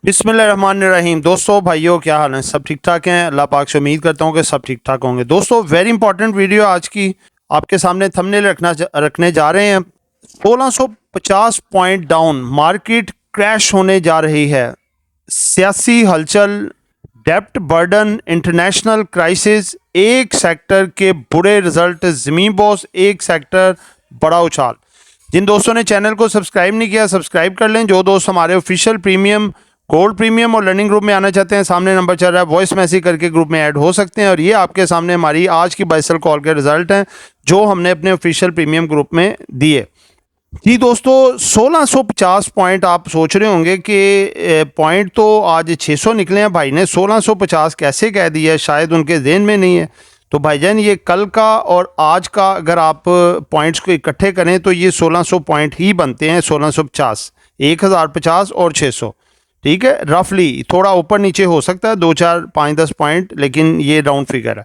बिस्मिल्लाहिर्रहमानिर्रहीम। दोस्तों भाइयों, क्या हाल है? सब ठीक ठाक हैं? अल्लाह पाक से उम्मीद करता हूँ कि सब ठीक ठाक होंगे। दोस्तों, वेरी इंपॉर्टेंट वीडियो आज की आपके सामने थंबनेल रखने जा रहे हैं। 1650 पॉइंट डाउन, मार्केट क्रैश होने जा रही है। सियासी हलचल, डेप्ट बर्डन, इंटरनेशनल क्राइसिस, एक सेक्टर के बुरे रिजल्ट, ज़मीन बॉस, एक सेक्टर बड़ा उछाल। जिन दोस्तों ने चैनल को सब्सक्राइब नहीं किया, सब्सक्राइब कर लें। जो दोस्त हमारे ऑफिशियल प्रीमियम, गोल्ड प्रीमियम और लर्निंग ग्रुप में आना चाहते हैं, सामने नंबर चल रहा है, वॉइस मैसेज करके ग्रुप में ऐड हो सकते हैं। और ये आपके सामने हमारी आज की बाय सेल कॉल के रिजल्ट हैं जो हमने अपने ऑफिशियल प्रीमियम ग्रुप में दिए। जी दोस्तों, 1650 पॉइंट। आप सोच रहे होंगे कि पॉइंट तो आज 600 निकले हैं, भाई ने 1650 कैसे कह दिया? शायद उनके जहन में नहीं है। तो भाईजान, ये कल का और आज का अगर आप पॉइंट्स को इकट्ठे करें तो ये 1600 पॉइंट ही बनते हैं। 1650, 1050 और 600, ठीक है। रफली थोड़ा ऊपर नीचे हो सकता है, 2 4 5 10 पॉइंट, लेकिन ये राउंड फिगर है।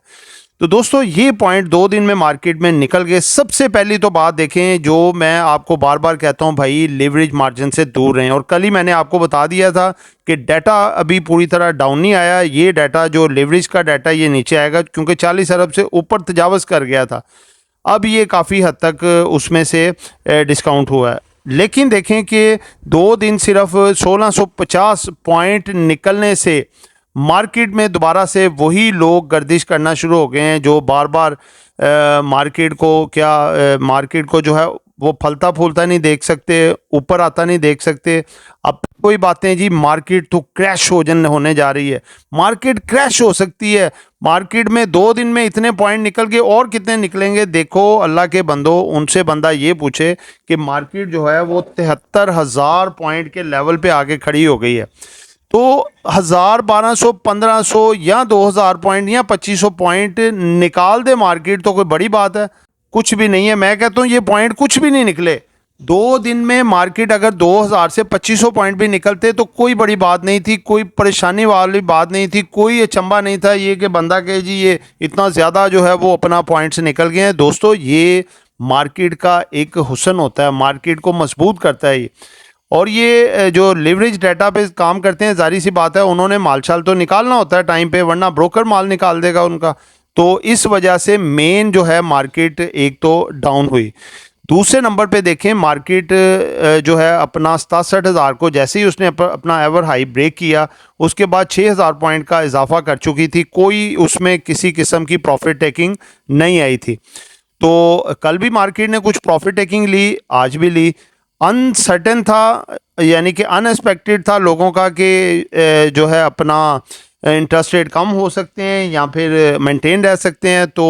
तो दोस्तों, ये पॉइंट 2 दिन में मार्केट में निकल गए। सबसे पहली तो बात देखें, जो मैं आपको बार बार कहता हूं, भाई लेवरेज मार्जिन से दूर रहें। और कल ही मैंने आपको बता दिया था कि डाटा अभी पूरी तरह डाउन नहीं आया। ये डाटा जो लेवरेज का डाटा, ये नीचे आएगा क्योंकि 40 अरब से ऊपर तजावज़ कर गया था। अब ये काफ़ी हद तक उसमें से डिस्काउंट हुआ है। लेकिन देखें कि 2 दिन सिर्फ 1650 पॉइंट निकलने से मार्केट में दोबारा से वही लोग गर्दिश करना शुरू हो गए हैं जो बार बार मार्केट को जो है वो फलता फूलता नहीं देख सकते, ऊपर आता नहीं देख सकते। अब कोई बातें जी, मार्केट तो क्रैश होने जा रही है। मार्केट क्रैश हो सकती है। मार्केट में 2 दिन में इतने पॉइंट निकल गए, और कितने निकलेंगे? देखो अल्लाह के बंदो, उनसे बंदा ये पूछे कि मार्केट जो है वो 73,000 पॉइंट के लेवल पे आके खड़ी हो गई है। तो 1000, 1200, 1500 या 2000 पॉइंट या 2500 पॉइंट निकाल दे मार्केट, तो कोई बड़ी बात है? कुछ भी नहीं है। मैं कहता हूँ ये पॉइंट कुछ भी नहीं निकले। 2 दिन में मार्केट अगर 2000 से 2500 पॉइंट भी निकलते तो कोई बड़ी बात नहीं थी, कोई परेशानी वाली बात नहीं थी, कोई अचंभा नहीं था ये कि बंदा कहे जी ये इतना ज़्यादा जो है वो अपना पॉइंट से निकल गए हैं। दोस्तों, ये मार्केट का एक हुस्न होता है, मार्केट को मजबूत करता है ये। और ये जो लिवरेज डाटा पे काम करते हैं, जारी सी बात है उन्होंने माल शाल तो निकालना होता है टाइम पे, वरना ब्रोकर माल निकाल देगा उनका। तो इस वजह से मेन जो है मार्केट एक तो डाउन हुई। दूसरे नंबर पे देखें, मार्केट जो है अपना 67,000 को जैसे ही उसने अपना एवर हाई ब्रेक किया, उसके बाद 6,000 पॉइंट का इजाफा कर चुकी थी। कोई उसमें किसी किस्म की प्रॉफिट टेकिंग नहीं आई थी। तो कल भी मार्केट ने कुछ प्रॉफिट टेकिंग ली, आज भी ली। अनसर्टेन था, यानी कि अनएक्सपेक्टेड था लोगों का कि जो है अपना इंटरेस्ट रेट कम हो सकते हैं या फिर मेंटेन रह सकते हैं। तो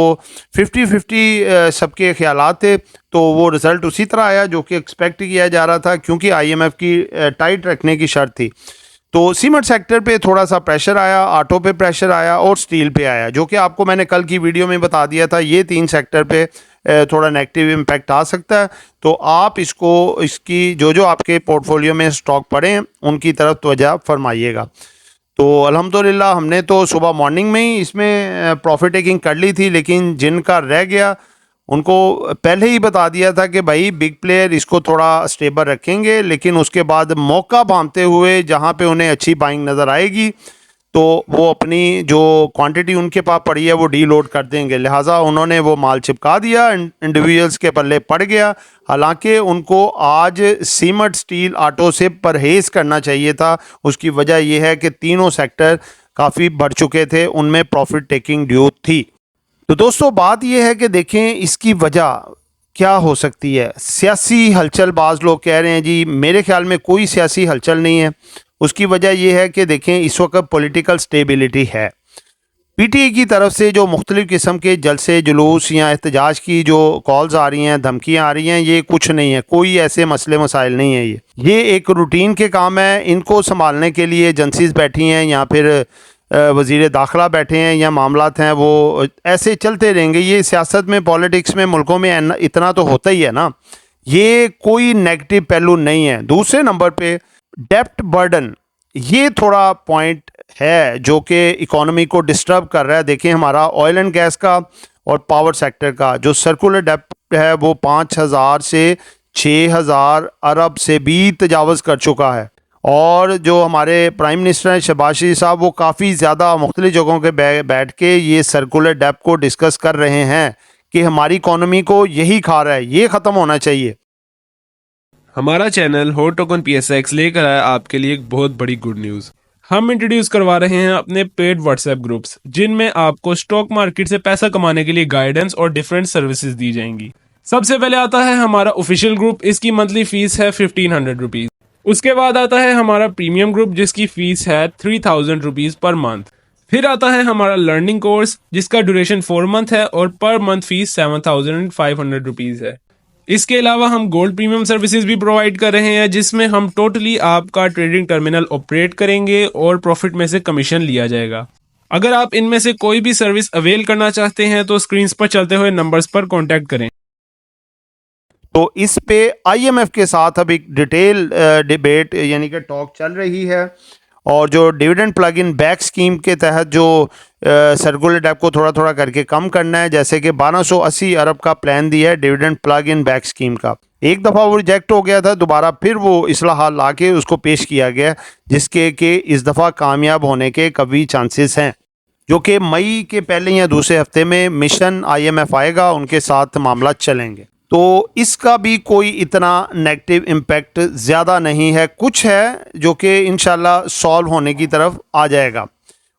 50-50 सबके ख्यालात थे। तो वो रिज़ल्ट उसी तरह आया जो कि एक्सपेक्ट किया जा रहा था, क्योंकि IMF की टाइट रखने की शर्त थी। तो सीमेंट सेक्टर पे थोड़ा सा प्रेशर आया, ऑटो पे प्रेशर आया और स्टील पे आया, जो कि आपको मैंने कल की वीडियो में बता दिया था। ये 3 सेक्टर पे थोड़ा नेगेटिव इम्पैक्ट आ सकता है। तो आप इसकी जो आपके पोर्टफोलियो में स्टॉक पड़े हैं उनकी तरफ तवज्जो फरमाइएगा। तो अल्हम्दुलिल्लाह हमने तो सुबह मॉर्निंग में ही इसमें प्रॉफिट टेकिंग कर ली थी, लेकिन जिनका रह गया उनको पहले ही बता दिया था कि भाई बिग प्लेयर इसको थोड़ा स्टेबल रखेंगे, लेकिन उसके बाद मौका भांपते हुए जहां पे उन्हें अच्छी बाइंग नज़र आएगी तो वो अपनी जो क्वांटिटी उनके पास पड़ी है वो डीलोड कर देंगे। लिहाजा उन्होंने वो माल चिपका दिया, इंडिविजुअल्स के पल्ले पड़ गया। हालांकि उनको आज सीमेंट, स्टील, ऑटो से परहेज़ करना चाहिए था। उसकी वजह यह है कि तीनों सेक्टर काफ़ी बढ़ चुके थे, उनमें प्रॉफिट टेकिंग ड्यू थी। तो दोस्तों, बात यह है कि देखें इसकी वजह क्या हो सकती है। सियासी हलचल, बाज़ लोग कह रहे हैं जी, मेरे ख्याल में कोई सियासी हलचल नहीं है। उसकी वजह यह है कि देखें इस वक्त पॉलिटिकल स्टेबिलिटी है। PTI की तरफ से जो मुख्तलिफ़ किस्म के जलसे जुलूस या एहतजाज की जो कॉल्स आ रही हैं, धमकियाँ आ रही हैं, ये कुछ नहीं है, कोई ऐसे मसले मसाइल नहीं है। ये एक रूटीन के काम है। इनको संभालने के लिए एजेंसीज बैठी हैं या फिर वज़ीर दाखिला बैठे हैं या मामलात हैं, वो ऐसे चलते रहेंगे। ये सियासत में, पॉलिटिक्स में, मुल्कों में इतना तो होता ही है ना। ये कोई नेगेटिव पहलू नहीं है। दूसरे नंबर पे डेप्ट बर्डन, ये थोड़ा पॉइंट है जो कि इकोनॉमी को डिस्टर्ब कर रहा है। देखें हमारा ऑयल एंड गैस का और पावर सेक्टर का जो सर्कुलर डेप्ट है वो 5,000 से 6,000 अरब से भी तजावज़ कर चुका है। और जो हमारे प्राइम मिनिस्टर हैं शहबाज शरीफ साहब, वो काफ़ी ज़्यादा मुख्तलिफ जगहों के बैठ के ये सर्कुलर डेब्ट को डिस्कस कर रहे हैं कि हमारी इकॉनमी को यही खा रहा है, ये ख़त्म होना चाहिए। हमारा चैनल हॉट टोकन PSX लेकर आया आपके लिए एक बहुत बड़ी गुड न्यूज़। हम इंट्रोड्यूस करवा रहे हैं अपने पेड व्हाट्सएप ग्रुप्स, जिनमें आपको स्टॉक मार्केट से पैसा कमाने के लिए गाइडेंस और डिफरेंट सर्विसेज दी जाएंगी। सबसे पहले आता है हमारा ऑफिशियल ग्रुप, इसकी मंथली फीस है 1500 रुपीज़। उसके बाद आता है हमारा प्रीमियम ग्रुप, जिसकी फीस है 3000 रुपीज़ पर मंथ। फिर आता है हमारा लर्निंग कोर्स, जिसका ड्यूरेशन 4 मंथ है और पर मंथ फीस 7500 रुपीज़ है। इसके अलावा हम गोल्ड प्रीमियम सर्विसेज भी प्रोवाइड कर रहे हैं, जिसमें हम टोटली आपका ट्रेडिंग टर्मिनल ऑपरेट करेंगे और प्रॉफिट में से कमीशन लिया जाएगा। अगर आप इनमें से कोई भी सर्विस अवेल करना चाहते हैं तो स्क्रीन पर चलते हुए नंबर्स पर कॉन्टैक्ट करें। तो इस पे IMF के साथ अब एक डिटेल डिबेट यानी कि टॉक चल रही है, और जो dividend plug in back scheme के तहत जो सर्कुलर डेब्ट को थोड़ा थोड़ा करके कम करना है, जैसे कि 1280 अरब का प्लान दिया है dividend plug in back scheme का। एक दफ़ा वो रिजेक्ट हो गया था, दोबारा फिर वो इस्लाहात ला के उसको पेश किया गया, जिसके कि इस दफ़ा कामयाब होने के कभी चांसेस हैं, जो कि मई के पहले या दूसरे हफ्ते में मिशन IMF आएगा, उनके साथ मामला चलेंगे। तो इसका भी कोई इतना नेगेटिव इम्पैक्ट ज़्यादा नहीं है, कुछ है जो कि इंशाल्लाह सॉल्व होने की तरफ आ जाएगा।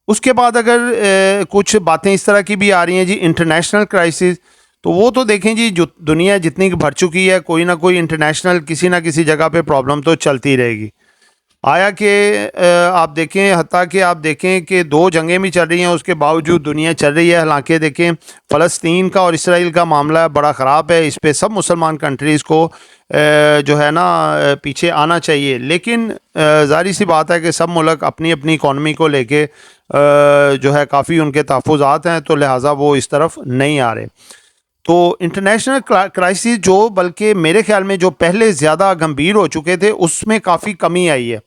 उसके बाद अगर कुछ बातें इस तरह की भी आ रही हैं जी, इंटरनेशनल क्राइसिस, तो वो तो देखें जी, जो दुनिया जितनी भर चुकी है, कोई ना कोई इंटरनेशनल किसी ना किसी जगह पे प्रॉब्लम तो चलती रहेगी। आया कि आप देखें, हत्ता कि आप देखें कि 2 जंगें भी चल रही हैं, उसके बावजूद दुनिया चल रही है। हालांकि देखें, फ़लस्तीन का और इसराइल का मामला बड़ा ख़राब है, इस पे सब मुसलमान कंट्रीज़ को जो है ना पीछे आना चाहिए, लेकिन ज़ाहिर सी बात है कि सब मुल्क अपनी अपनी इकॉनमी को लेके जो है काफ़ी उनके तहफ़्फ़ुज़ात हैं, तो लिहाजा वो इस तरफ नहीं आ रहे। तो इंटरनेशनल क्राइसिस जो बल्कि मेरे ख्याल में जो पहले ज़्यादा गंभीर हो चुके थे, उसमें काफ़ी कमी आई है।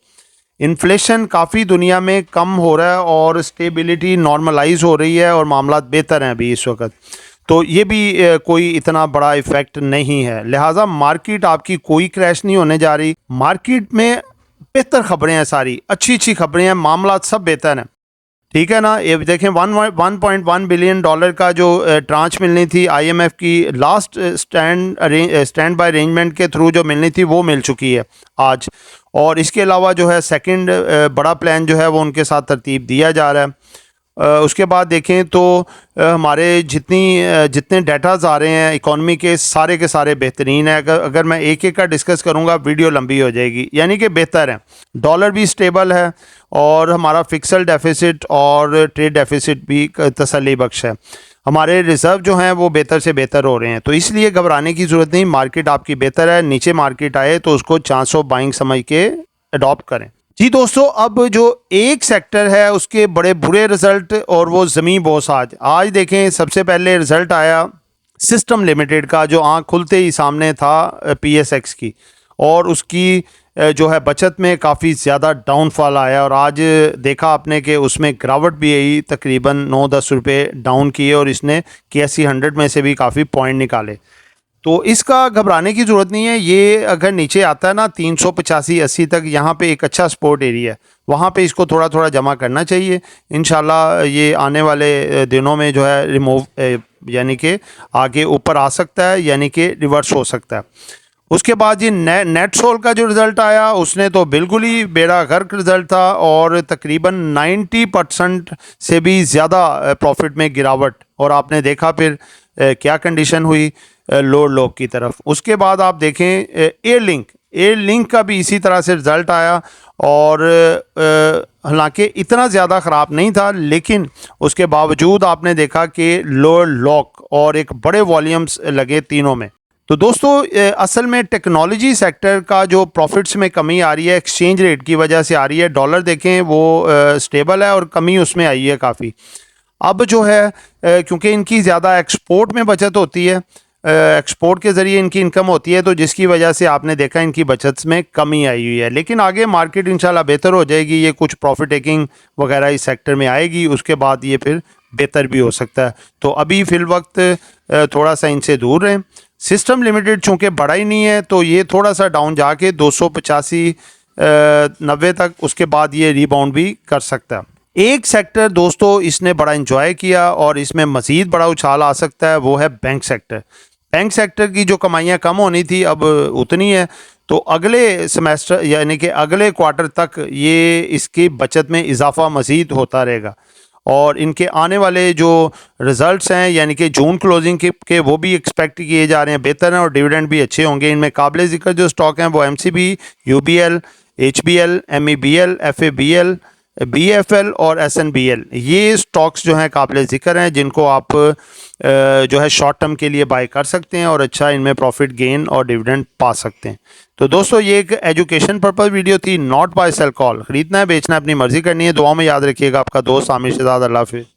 इन्फ्लेशन काफ़ी दुनिया में कम हो रहा है और स्टेबिलिटी नॉर्मलाइज हो रही है और मामला बेहतर हैं अभी इस वक्त। तो ये भी कोई इतना बड़ा इफ़ेक्ट नहीं है, लिहाजा मार्केट आपकी कोई क्रैश नहीं होने जा रही। मार्केट में बेहतर खबरें हैं, सारी अच्छी अच्छी खबरें हैं, मामला सब बेहतर हैं, ठीक है ना। ये देखें, 1.1 बिलियन डॉलर का जो ट्रांच मिलनी थी IMF की लास्ट स्टैंड बाय अरेंजमेंट के थ्रू जो मिलनी थी, वो मिल चुकी है आज। और इसके अलावा जो है सेकंड बड़ा प्लान जो है वो उनके साथ तरतीब दिया जा रहा है। उसके बाद देखें तो हमारे जितने डाटाज आ रहे हैं इकॉनमी के सारे बेहतरीन है। अगर मैं एक एक का डिस्कस करूंगा वीडियो लंबी हो जाएगी, यानी कि बेहतर है। डॉलर भी स्टेबल है और हमारा फिक्सल डेफिसिट और ट्रेड डेफिसिट भी तसल्ली बख्श है। हमारे रिज़र्व जो हैं वो बेहतर से बेहतर हो रहे हैं, तो इसलिए घबराने की ज़रूरत नहीं। मार्केट आपकी बेहतर है, नीचे मार्केट आए तो उसको चांस ऑफ बाइंग समझ के अडॉप्ट करें। जी दोस्तों, अब जो एक सेक्टर है उसके बड़े बुरे रिजल्ट, और वो ज़मीन बोस। आज देखें, सबसे पहले रिजल्ट आया सिस्टम लिमिटेड का, जो आँख खुलते ही सामने था PSX की, और उसकी जो है बचत में काफ़ी ज़्यादा डाउनफॉल आया। और आज देखा आपने कि उसमें गिरावट भी आई, तकरीबन 9-10 रुपये डाउन किए, और इसने KSE 100 में से भी काफ़ी पॉइंट निकाले। तो इसका घबराने की ज़रूरत नहीं है। ये अगर नीचे आता है ना 385-80 तक, यहाँ पे एक अच्छा सपोर्ट एरिया है, वहाँ पे इसको थोड़ा थोड़ा जमा करना चाहिए। इंशाल्लाह ये आने वाले दिनों में जो है रिमूव यानी कि आगे ऊपर आ सकता है, यानी कि रिवर्स हो सकता है। उसके बाद ये नेट सोल का जो रिज़ल्ट आया, उसने तो बिल्कुल ही बेड़ा गर्क रिज़ल्ट था, और तकरीबन 90% से भी ज़्यादा प्रॉफिट में गिरावट। और आपने देखा फिर क्या कंडीशन हुई लोअर लो की तरफ। उसके बाद आप देखें एयरलिंक का भी इसी तरह से रिज़ल्ट आया, और हालांकि इतना ज़्यादा ख़राब नहीं था, लेकिन उसके बावजूद आपने देखा कि लोअर लॉक और एक बड़े वॉल्यूम्स लगे तीनों में। तो दोस्तों, असल में टेक्नोलॉजी सेक्टर का जो प्रॉफिट्स में कमी आ रही है, एक्सचेंज रेट की वजह से आ रही है। डॉलर देखें वो स्टेबल है, और कमी उसमें आई है काफ़ी। अब जो है क्योंकि इनकी ज़्यादा एक्सपोर्ट में बचत होती है, एक्सपोर्ट के ज़रिए इनकी इनकम होती है, तो जिसकी वजह से आपने देखा इनकी बचत में कमी आई हुई है। लेकिन आगे मार्केट इंशाल्लाह बेहतर हो जाएगी, ये कुछ प्रॉफिट टेकिंग वगैरह इस सेक्टर में आएगी, उसके बाद ये फिर बेहतर भी हो सकता है। तो अभी फ़िल वक्त थोड़ा सा इनसे दूर रहें। सिस्टम लिमिटेड चूँकि बड़ा ही नहीं है, तो ये थोड़ा सा डाउन जाके 285 90 तक, उसके बाद ये रिबाउंड भी कर सकता है। एक सेक्टर दोस्तों इसने बड़ा इंजॉय किया और इसमें मज़ीद बड़ा उछाल आ सकता है, वो है बैंक सेक्टर। बैंक सेक्टर की जो कमाइयाँ कम होनी थी अब उतनी है, तो अगले सेमेस्टर यानी कि अगले क्वार्टर तक ये इसकी बचत में इजाफा मज़ीद होता रहेगा और इनके आने वाले जो रिज़ल्ट्स हैं यानी कि जून क्लोजिंग के वो भी एक्सपेक्ट किए जा रहे हैं बेहतर हैं और डिविडेंड भी अच्छे होंगे। इनमें काबिल ज़िक्र जो स्टॉक हैं वो MCB, UBL, HBL, MEBL, FABL, BFL और SNBL, ये स्टॉक्स जो हैं काबिल ज़िक्र हैं जिनको आप जो है शॉर्ट टर्म के लिए बाय कर सकते हैं और अच्छा इनमें प्रॉफिट गेन और डिविडेंड पा सकते हैं। तो दोस्तों ये एक एजुकेशन पर्पज़ वीडियो थी, नॉट बाय सेल कॉल। खरीदना है बेचना है अपनी मर्ज़ी करनी है। दुआ में याद रखिएगा। आपका दोस्त आमिर शहजाद। अल्लाह हाफिज़।